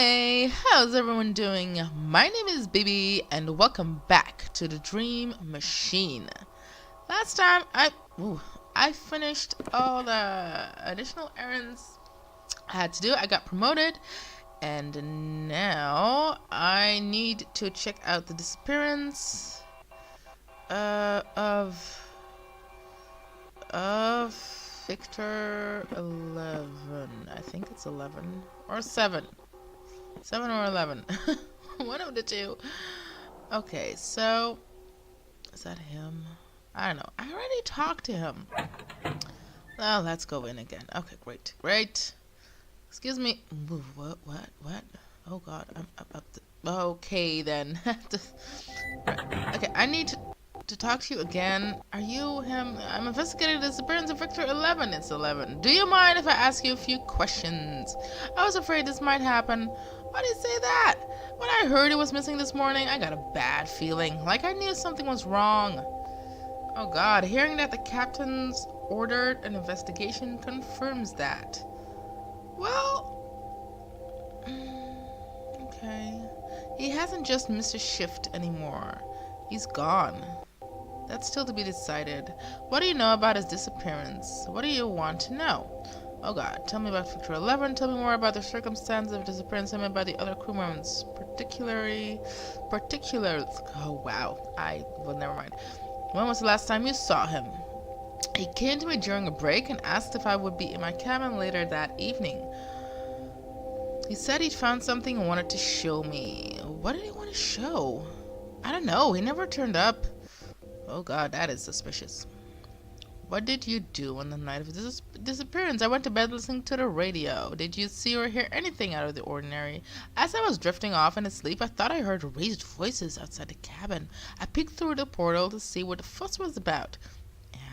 Hey, how's everyone doing? My name is Bibi and welcome back to the Dream Machine. Last time I finished all the additional errands I had to do. I got promoted and now I need to check out the disappearance of Victor 11. I think it's 11 or 7. 7 or 11. One of the two. Okay, so is that him? I don't know. I already talked to him. Well, let's go in again. Okay, great. Excuse me. What? Oh God, I'm up. Okay then. Okay, I need to talk to you again. Are you him? I'm investigating the disappearance of Victor 11. It's 11. Do you mind if I ask you a few questions? I was afraid this might happen. Why did you say that? When I heard he was missing this morning, I got a bad feeling, like I knew something was wrong. Oh God, hearing that the captain's ordered an investigation confirms that. Well, okay. He hasn't just missed a shift anymore. He's gone. That's still to be decided. What do you know about his disappearance? What do you want to know? Oh God, tell me about Victor 11. Tell me more about the circumstances of disappearance. Tell me about the other crew members. Particularly. Oh wow. Well, never mind. When was the last time you saw him? He came to me during a break and asked if I would be in my cabin later that evening. He said he'd found something and wanted to show me. What did he want to show? I don't know. He never turned up. Oh God, that is suspicious. What did you do on the night of his disappearance? I went to bed listening to the radio. Did you see or hear anything out of the ordinary? As I was drifting off into sleep, I thought I heard raised voices outside the cabin. I peeked through the portal to see what the fuss was about.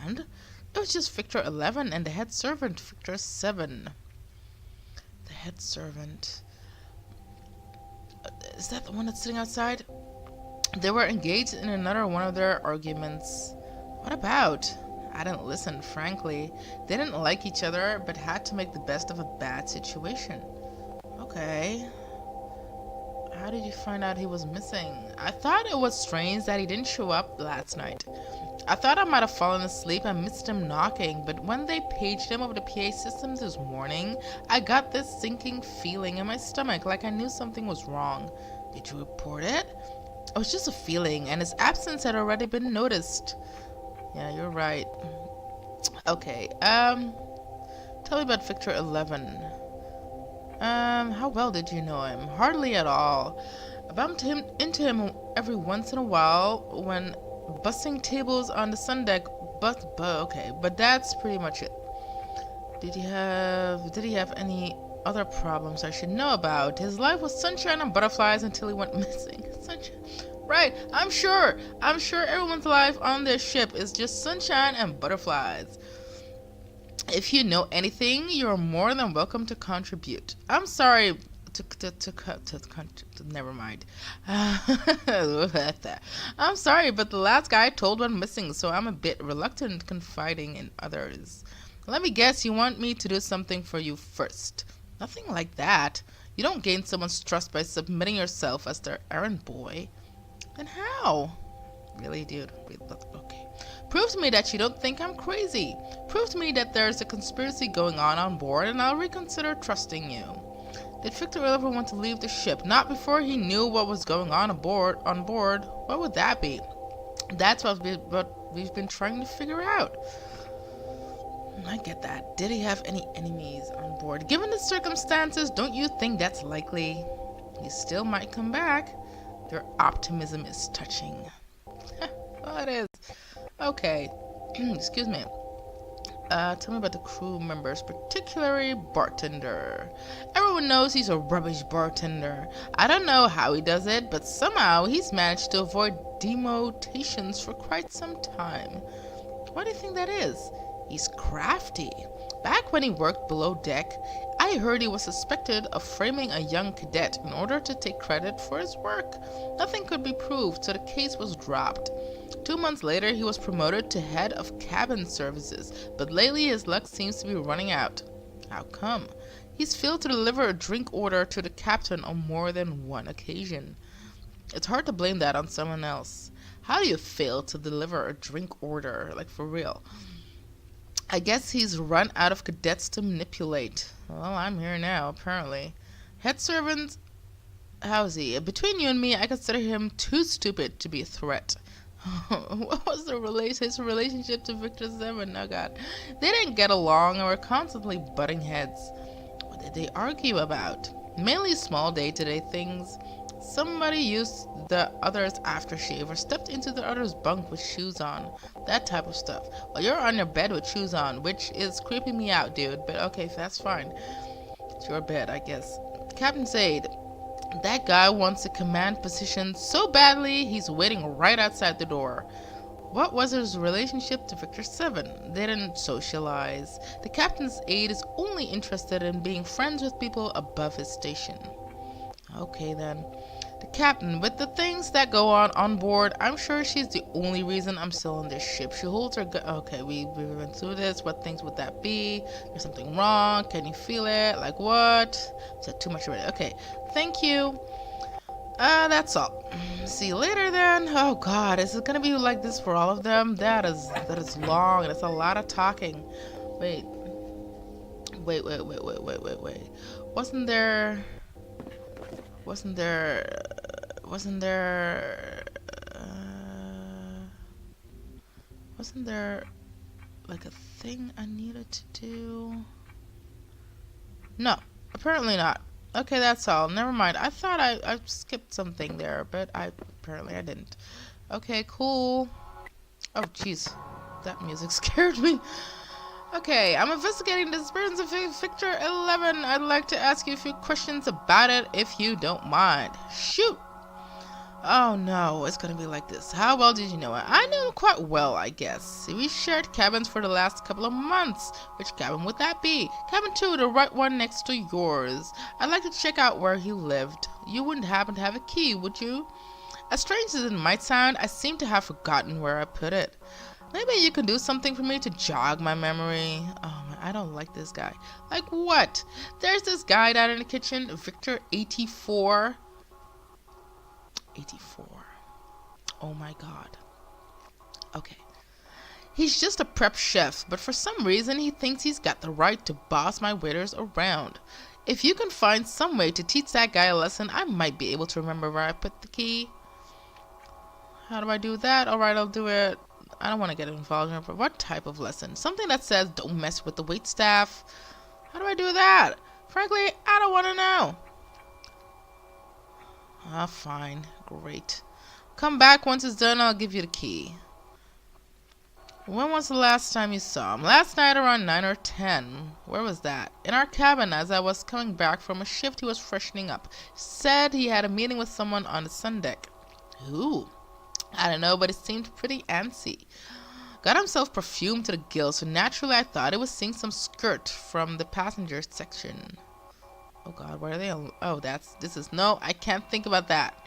And it was just Victor 11 and the head servant, Victor 7. The head servant. Is that the one that's sitting outside? They were engaged in another one of their arguments. What about? I didn't listen, frankly. They didn't like each other, but had to make the best of a bad situation. Okay. How did you find out he was missing? I thought it was strange that he didn't show up last night. I thought I might have fallen asleep and missed him knocking, but when they paged him over the PA systems this morning, I got this sinking feeling in my stomach, like I knew something was wrong. Did you report it? It was just a feeling, and his absence had already been noticed. Yeah, you're right. Okay, tell me about Victor 11. How well did you know him? Hardly at all. I bumped into him every once in a while when busting tables on the sun deck, but that's pretty much it. Did he have any other problems I should know about? His life was sunshine and butterflies until he went missing. Sunshine. Right, I'm sure everyone's life on this ship is just sunshine and butterflies. If you know anything, you're more than welcome to contribute. I'm sorry never mind. I'm sorry, but the last guy I told went missing, so I'm a bit reluctant confiding in others. Let me guess, you want me to do something for you first. Nothing like that. You don't gain someone's trust by submitting yourself as their errand boy. Then how? Really, dude? Okay. Prove to me that you don't think I'm crazy. Prove to me that there's a conspiracy going on board, and I'll reconsider trusting you. Did Victor ever want to leave the ship? Not before he knew what was going on aboard. What would that be? That's what we've been trying to figure out. I get that. Did he have any enemies on board? Given the circumstances, don't you think that's likely? He still might come back. Their optimism is touching. Oh, it is. Okay. Excuse me. Tell me about the crew members, particularly bartender. Everyone knows he's a rubbish bartender. I don't know how he does it, but somehow he's managed to avoid demotations for quite some time. Why do you think that is? He's crafty. Back when he worked below deck, I heard he was suspected of framing a young cadet in order to take credit for his work. Nothing could be proved, so the case was dropped. 2 months later, he was promoted to head of cabin services, but lately his luck seems to be running out. How come? He's failed to deliver a drink order to the captain on more than one occasion. It's hard to blame that on someone else. How do you fail to deliver a drink order? Like, for real. I guess he's run out of cadets to manipulate. Well, I'm here now, apparently. Head servant, how's he? Between you and me, I consider him too stupid to be a threat. What was his relationship to Victor 7? Oh god. They didn't get along and were constantly butting heads. What did they argue about? Mainly small day-to-day things. Somebody used the other's aftershave or stepped into the other's bunk with shoes on. That type of stuff. Well, you're on your bed with shoes on, which is creeping me out, dude. But okay, that's fine. It's your bed, I guess. Captain Zaid. That guy wants a command position so badly, he's waiting right outside the door. What was his relationship to Victor 7? They didn't socialize. The captain's aide is only interested in being friends with people above his station. Okay then. The captain, with the things that go on board, I'm sure she's the only reason I'm still on this ship. She holds her gun. Okay, we went through this. What things would that be? There's something wrong. Can you feel it? Like what? Said too much already. Okay, thank you. That's all. See you later then. Oh god, is it gonna be like this for all of them? That is long. That's a lot of talking. Wait. Wasn't there like a thing I needed to do? No, apparently not. Okay, that's all. Never mind. I thought I skipped something there, but apparently I didn't. Okay, cool. Oh jeez, that music scared me. Okay, I'm investigating the disappearance of Victor 11. I'd like to ask you a few questions about it, if you don't mind. Shoot! Oh no, it's gonna be like this. How well did you know it? I knew him quite well, I guess. We shared cabins for the last couple of months. Which cabin would that be? Cabin 2, the right one next to yours. I'd like to check out where he lived. You wouldn't happen to have a key, would you? As strange as it might sound, I seem to have forgotten where I put it. Maybe you can do something for me to jog my memory. Oh man, I don't like this guy. Like what? There's this guy down in the kitchen, Victor 84. 84. Oh my god. Okay. He's just a prep chef, but for some reason he thinks he's got the right to boss my waiters around. If you can find some way to teach that guy a lesson, I might be able to remember where I put the key. How do I do that? Alright, I'll do it. I don't want to get involved in it. What type of lesson? Something that says don't mess with the waitstaff. How do I do that? Frankly, I don't want to know. Ah, fine. Great. Come back once it's done, I'll give you the key. When was the last time you saw him? Last night around 9 or 10. Where was that? In our cabin as I was coming back from a shift he was freshening up. Said he had a meeting with someone on the sun deck. Who? I don't know, but it seemed pretty antsy. Got himself perfumed to the gills, so naturally I thought it was seeing some skirt from the passenger section. Oh god, where are they? Oh, no, I can't think about that.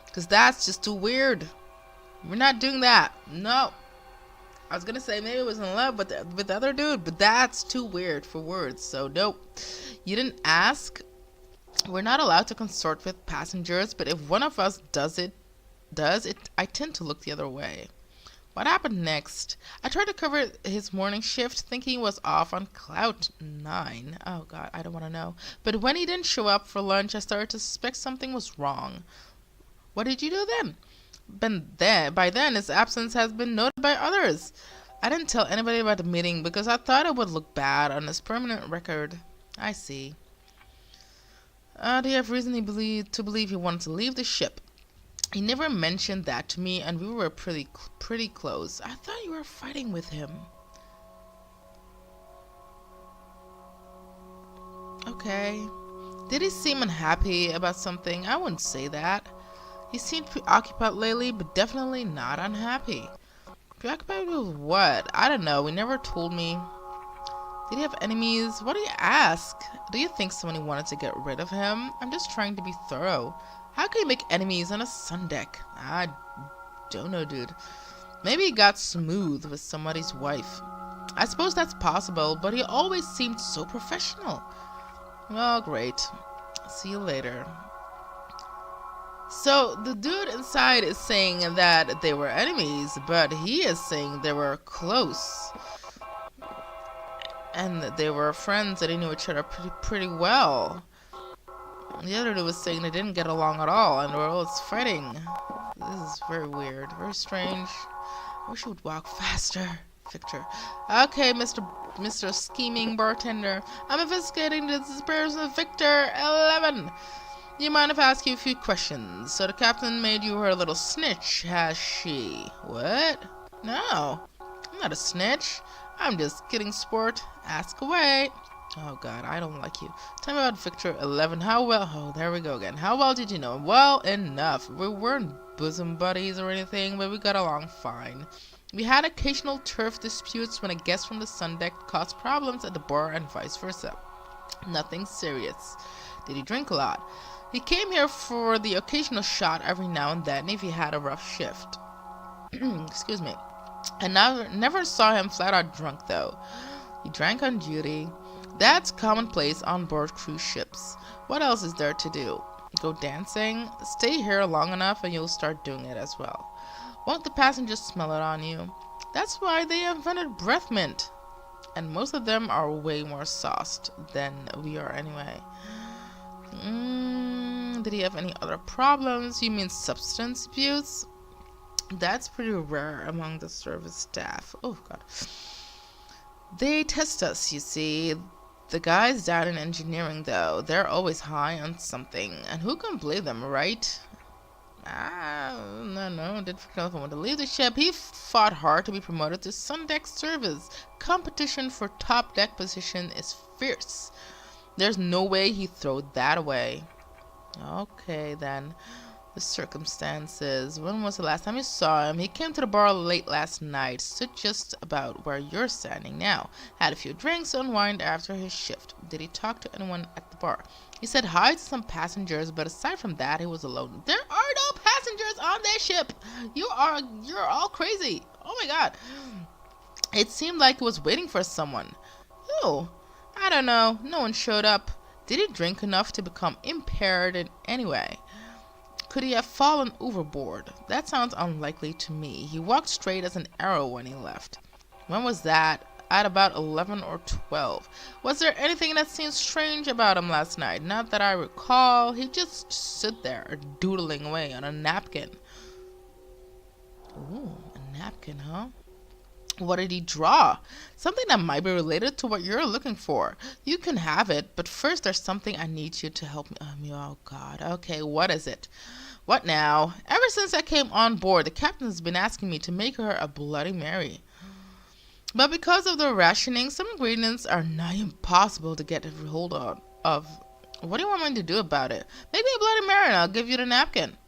Because that's just too weird. We're not doing that. No. I was gonna say maybe it was in love with the other dude, but that's too weird for words, so nope. You didn't ask. We're not allowed to consort with passengers, but if one of us does it, I tend to look the other way. What happened next? I tried to cover his morning shift, thinking he was off on cloud 9. Oh god, I don't want to know. But when he didn't show up for lunch, I started to suspect something was wrong. What did you do then? By then, his absence has been noted by others. I didn't tell anybody about the meeting because I thought it would look bad on his permanent record. I see. Do you have reason to believe he wanted to leave the ship? He never mentioned that to me, and we were pretty close. I thought you were fighting with him. Okay. Did he seem unhappy about something? I wouldn't say that. He seemed preoccupied lately, but definitely not unhappy. Preoccupied with what? I don't know. He never told me. Did he have enemies? What do you ask? Do you think somebody wanted to get rid of him? I'm just trying to be thorough. How can you make enemies on a sun deck? I don't know, dude. Maybe he got smooth with somebody's wife. I suppose that's possible, but he always seemed so professional. Well, great. See you later. So the dude inside is saying that they were enemies, but he is saying they were close and that they were friends and they knew each other pretty well. The other dude was saying they didn't get along at all and were always fighting. This is very weird, very strange. I wish you would walk faster, Victor. Okay, Mr. Scheming Bartender. I'm investigating the disappearance of Victor 11. You mind if I ask you a few questions? So the captain made you her little snitch, has she? What? No, I'm not a snitch. I'm just kidding, sport. Ask away. Oh god, I don't like you. Tell me about Victor 11. How well... Oh, there we go again. How well did you know him? Well enough. We weren't bosom buddies or anything, but we got along fine. We had occasional turf disputes when a guest from the sun deck caused problems at the bar and vice versa. Nothing serious. Did he drink a lot? He came here for the occasional shot every now and then if he had a rough shift. Excuse me. I never saw him flat out drunk, though. He drank on duty. That's commonplace on board cruise ships. What else is there to do? Go dancing? Stay here long enough and you'll start doing it as well. Won't the passengers smell it on you? That's why they invented breath mint. And most of them are way more sauced than we are anyway. Did he have any other problems? You mean substance abuse? That's pretty rare among the service staff. Oh, God. They test us, you see. The guys down in engineering, though, they're always high on something. And who can blame them, right? No, didn't want to leave the ship. He fought hard to be promoted to sun deck service. Competition for top deck position is fierce. There's no way he threw that away. Okay, then. The circumstances. When was the last time you saw him? He came to the bar late last night. Stood just about where you're standing now. Had a few drinks to unwind after his shift. Did he talk to anyone at the bar? He said hi to some passengers, but aside from that, he was alone. There are no passengers on this ship. You're all crazy. Oh my god. It seemed like he was waiting for someone. Who? I don't know. No one showed up. Did he drink enough to become impaired in any way? Could he have fallen overboard? That sounds unlikely to me. He walked straight as an arrow when he left. When was that? At about 11 or 12. Was there anything that seemed strange about him last night? Not that I recall. He just stood there, doodling away on a napkin. Ooh, a napkin, huh? What did he draw? Something that might be related to what you're looking for. You can have it, but first there's something I need you to help me. Oh, God. Okay, what is it? What now? Ever since I came on board, the captain has been asking me to make her a Bloody Mary. But because of the rationing, some ingredients are nigh impossible to get a hold of. What do you want me to do about it? Make me a Bloody Mary and I'll give you the napkin.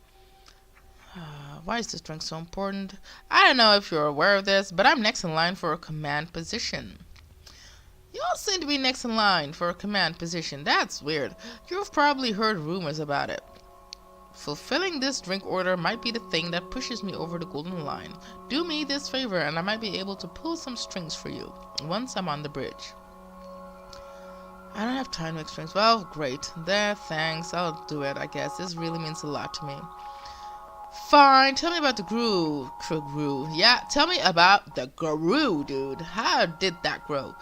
Why is this drink so important? I don't know if you're aware of this, but I'm next in line for a command position. You all seem to be next in line for a command position. That's weird. You've probably heard rumors about it. Fulfilling this drink order might be the thing that pushes me over the golden line. Do me this favor and I might be able to pull some strings for you once I'm on the bridge. I don't have time to make strings. Well, great. There, thanks. I'll do it, I guess. This really means a lot to me. Fine, tell me about the grew. Yeah, tell me about the grew, dude. How did that grow?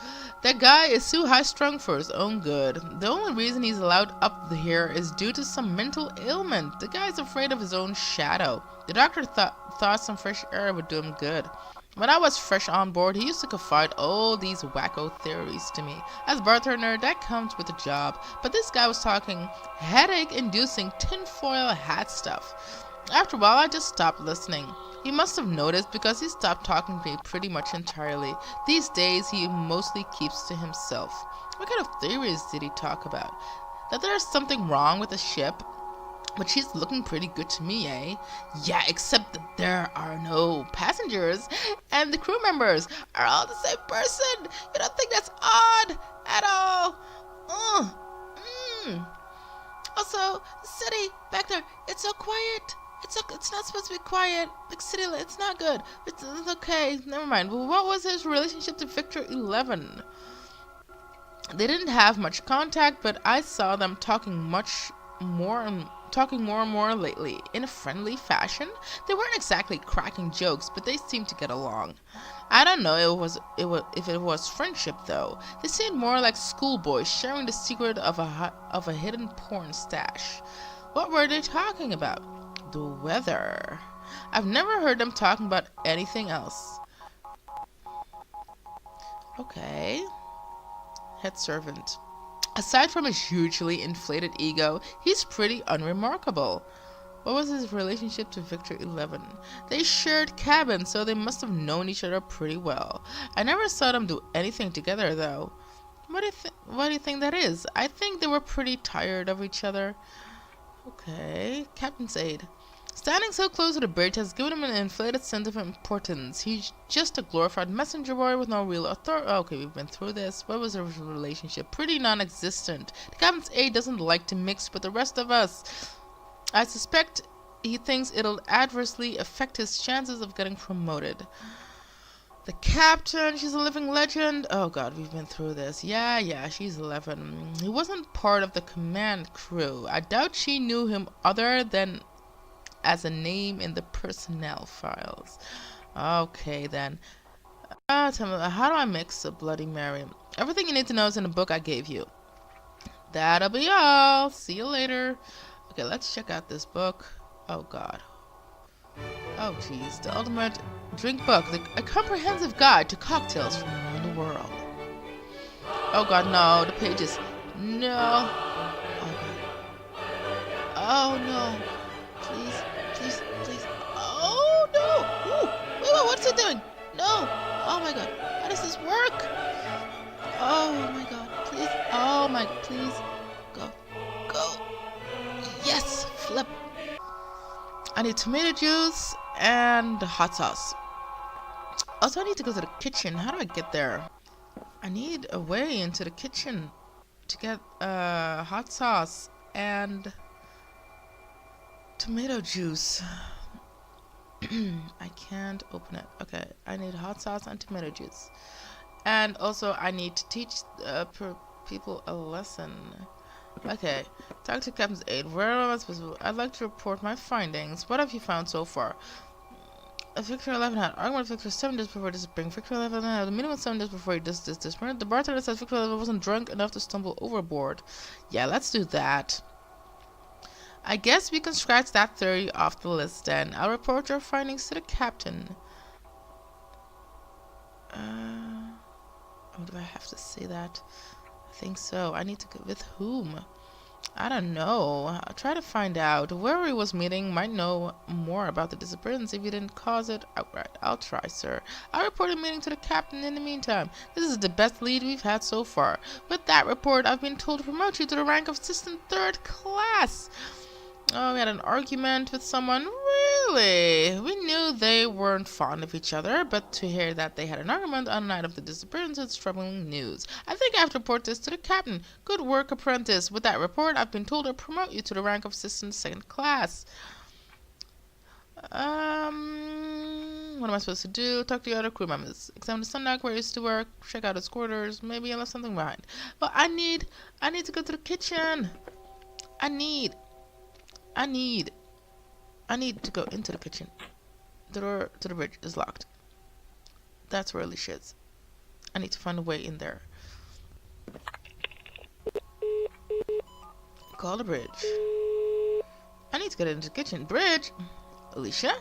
That guy is too high-strung for his own good. The only reason he's allowed up here is due to some mental ailment. The guy's afraid of his own shadow. The doctor thought some fresh air would do him good. When I was fresh on board, he used to confide all these wacko theories to me. As bartender, that comes with the job. But this guy was talking headache-inducing tinfoil hat stuff. After a while, I just stopped listening. He must have noticed because he stopped talking to me pretty much entirely. These days, he mostly keeps to himself. What kind of theories did he talk about? That there's something wrong with the ship? But she's looking pretty good to me, eh? Yeah, except that there are no passengers, and the crew members are all the same person. You don't think that's odd at all? Also, the city back there, it's so quiet. It's not supposed to be quiet. Big city, it's not good. It's okay. Never mind. Well, what was his relationship to Victor 11? They didn't have much contact, but I saw them talking more and more lately, in a friendly fashion. They weren't exactly cracking jokes, but they seemed to get along. I don't know if it was friendship though. They seemed more like schoolboys sharing the secret of a hidden porn stash. What were they talking about? The weather. I've never heard them talking about anything else. Okay. Head servant. Aside from his hugely inflated ego, he's pretty unremarkable. What was his relationship to Victor 11? They shared cabins, so they must have known each other pretty well. I never saw them do anything together, though. What do you think that is? I think they were pretty tired of each other. Okay, Captain's aide. Standing so close to the bridge has given him an inflated sense of importance. He's just a glorified messenger boy with no real authority. Okay, we've been through this. What was their relationship? Pretty non-existent. The captain's aide doesn't like to mix with the rest of us. I suspect he thinks it'll adversely affect his chances of getting promoted. The captain, she's a living legend. Oh god, we've been through this. Yeah, she's 11. He wasn't part of the command crew. I doubt she knew him other than as a name in the personnel files. Okay then. Tell me, how do I mix a Bloody Mary? Everything you need to know is in the book I gave you. That'll be all. See you later. Okay, let's check out this book. Oh god. Oh jeez. The Ultimate Drink Book. A comprehensive guide to cocktails from around the world. Oh god, no. The pages. No. Oh god. Oh no. Please. Oh no! Ooh. Wait, what's it doing? No! Oh my god. How does this work? Oh my god. Please. Oh my. Please. Go. Yes! Flip. I need tomato juice and hot sauce. Also, I need to go to the kitchen. How do I get there? I need a way into the kitchen to get hot sauce and tomato juice. I can't open it. Okay, I need hot sauce and tomato juice. And also, I need to teach people a lesson. Okay, talk to Captain's aide. Where am I supposed to? I'd like to report my findings. What have you found so far? Victor 11 had argument with Victor 7 days before disappearing. Victor 11 had a meeting with 7 days before he disappeared. The bartender says Victor 11 wasn't drunk enough to stumble overboard. Yeah, let's do that. I guess we can scratch that theory off the list then. I'll report your findings to the captain. Oh, do I have to say that? I think so. I need to go with whom? I don't know. I'll try to find out. Whoever he was meeting might know more about the disappearance if he didn't cause it outright. I'll try, sir. I'll report a meeting to the captain in the meantime. This is the best lead we've had so far. With that report, I've been told to promote you to the rank of assistant 3rd class. Oh, we had an argument with someone. Really? We knew they weren't fond of each other, but to hear that they had an argument on the night of the disappearance is troubling news. I think I have to report this to the captain. Good work, apprentice. With that report, I've been told to promote you to the rank of assistant 2nd class. What am I supposed to do? Talk to the other crew members. Examine the sundeck where he used to work. Check out his quarters. Maybe I left something behind. But I need to go to the kitchen. I need to go into the kitchen. The door to the bridge is locked. That's where Alicia is. I need to find a way in there. Call the bridge. I need to get into the kitchen. Bridge? Alicia?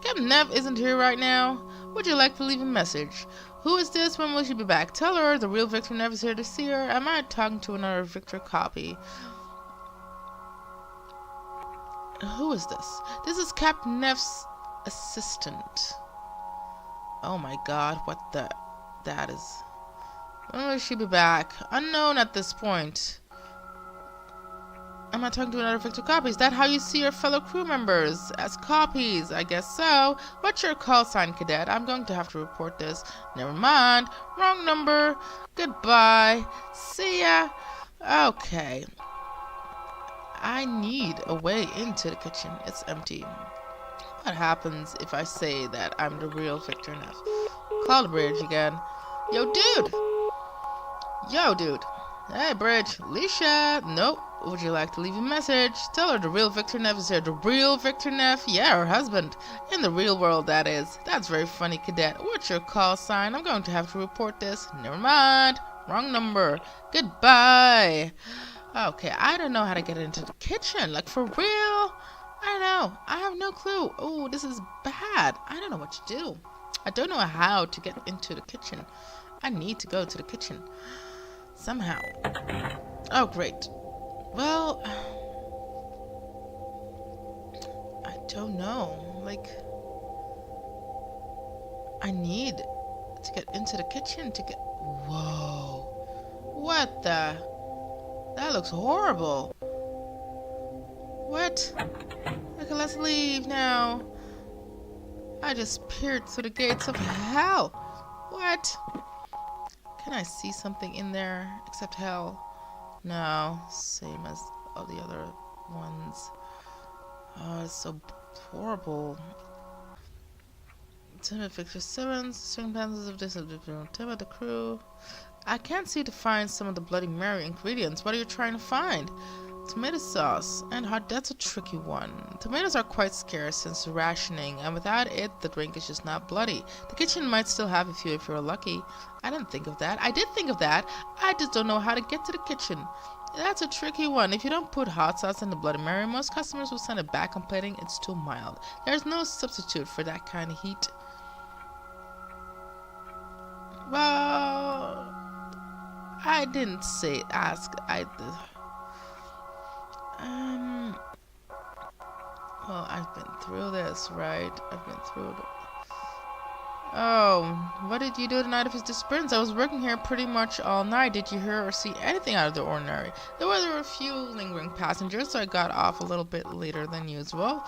Captain Neff isn't here right now. Would you like to leave a message? Who is this? When will she be back? Tell her the real Victor Neff is here to see her. Am I talking to another Victor copy? Who is this? This is Captain Neff's assistant. Oh my god, that is. When will she be back? Unknown at this point. Am I talking to another Victor copy? Is that how you see your fellow crew members? As copies? I guess so. What's your call sign, cadet? I'm going to have to report this. Never mind. Wrong number. Goodbye. See ya. Okay. I need a way into the kitchen. It's empty. What happens if I say that I'm the real Victor Neff? Call the bridge again. Yo, dude! Hey, Bridge. Alicia. Nope. Would you like to leave a message? Tell her the real Victor Neff is here. The real Victor Neff? Yeah, her husband. In the real world, that is. That's very funny, Cadet. What's your call sign? I'm going to have to report this. Never mind. Wrong number. Goodbye. Okay, I don't know how to get into the kitchen. Like, for real? I don't know. I have no clue. Oh, this is bad. I don't know what to do. I don't know how to get into the kitchen. I need to go to the kitchen. Somehow. Oh, great. Well, I don't know. Like, I need to get into the kitchen to get... Whoa. What the... That looks horrible. What? Okay, let's leave now. I just peered through the gates of hell. What? Can I see something in there except hell? No, same as all the other ones. Oh, it's so horrible. Timid Victor Simmons, circumstances of this, Timid the crew. I can't seem to find some of the Bloody Mary ingredients. What are you trying to find? Tomato sauce and hot. That's a tricky one. Tomatoes are quite scarce since rationing, and without it, the drink is just not bloody. The kitchen might still have a few if you're lucky. I didn't think of that. I did think of that. I just don't know how to get to the kitchen. That's a tricky one. If you don't put hot sauce in the Bloody Mary, most customers will send it back complaining it's too mild. There's no substitute for that kind of heat. Well, I didn't say ask. Well, I've been through this, right? I've been through it. Oh, what did you do the night of his disappearance? I was working here pretty much all night. Did you hear or see anything out of the ordinary? There were a few lingering passengers, so I got off a little bit later than usual.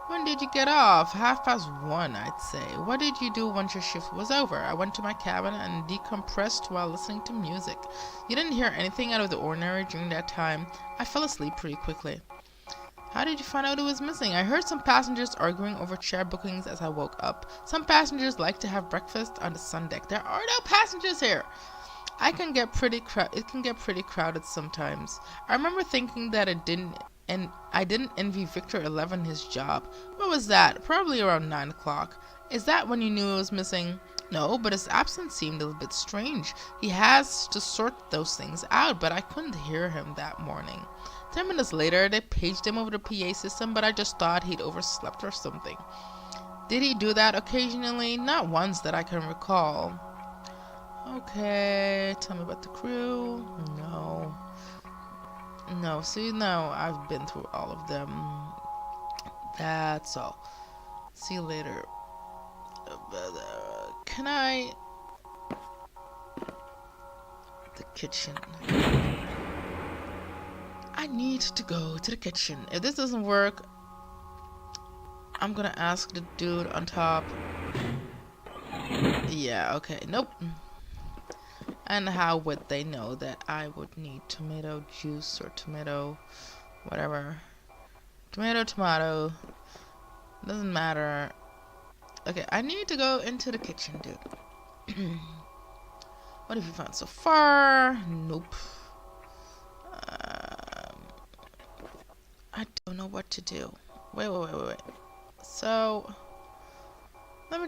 When did you get off? 1:30, I'd say. What did you do once your shift was over? I went to my cabin and decompressed while listening to music. You didn't hear anything out of the ordinary during that time? I fell asleep pretty quickly. How did you find out it was missing? I heard some passengers arguing over chair bookings as I woke up. Some passengers like to have breakfast on the sun deck. There are no passengers here. It can get pretty crowded sometimes. I remember thinking that I didn't envy Victor 11 his job. What was that? Probably around 9 o'clock. Is that when you knew it was missing? No, but his absence seemed a little bit strange. He has to sort those things out, but I couldn't hear him that morning. 10 minutes later, they paged him over the PA system, but I just thought he'd overslept or something. Did he do that occasionally? Not once that I can recall. Okay, tell me about the crew. No, see, no, I've been through all of them. That's all. See you later. Can I... The kitchen. I need to go to the kitchen. If this doesn't work, I'm gonna ask the dude on top. Yeah, okay, nope. And how would they know that I would need tomato juice or tomato whatever? Tomato. Doesn't matter. Okay, I need to go into the kitchen, dude. What have you found so far? Nope. I don't know what to do. Wait. So, let me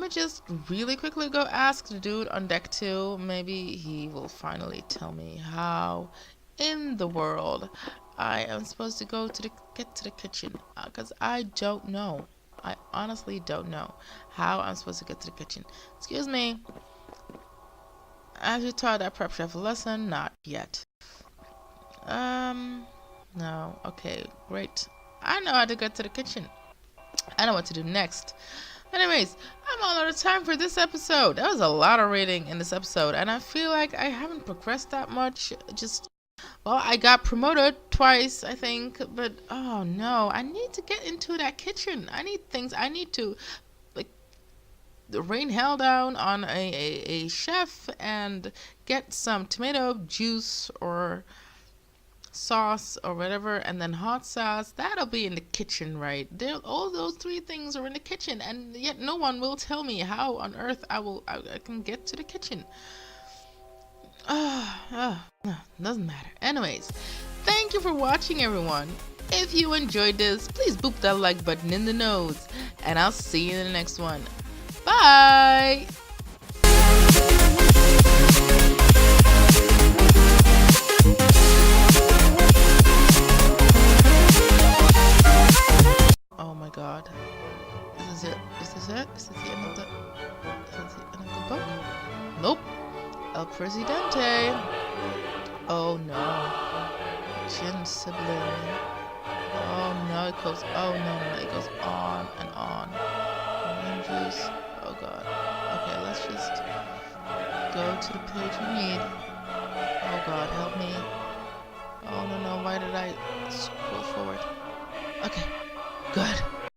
just really quickly go ask the dude on deck 2. Maybe he will finally tell me how in the world I am supposed to go to get to the kitchen. Because I don't know. I honestly don't know how I'm supposed to get to the kitchen. Excuse me. Have you taught that prep chef a lesson? Not yet. No. Okay, great. I know how to get to the kitchen. I know what to do next. Anyways, I'm all out of time for this episode. That was a lot of reading in this episode, and I feel like I haven't progressed that much. Well, I got promoted twice, I think, but oh no, I need to get into that kitchen. I need to rain hell down on a chef and get some tomato juice or sauce or whatever, and then hot sauce. That'll be in the kitchen, right? There, all those three things are in the kitchen, and yet no one will tell me how on earth I can get to the kitchen. Doesn't matter. Anyways, thank you for watching, everyone. If you enjoyed this, please boop that like button in the nose, and I'll see you in the next one. Bye! Oh my god. Is this it? Is this it? Is this the end of the... Is this the end of the book? Nope. El Presidente. Oh no. Jin sibling. Oh no, it goes... Oh no, it goes on and on. Lemon juice. Oh god. Okay, let's just go to the page we need. Oh god, help me. Oh no, why did I scroll forward? Okay, good.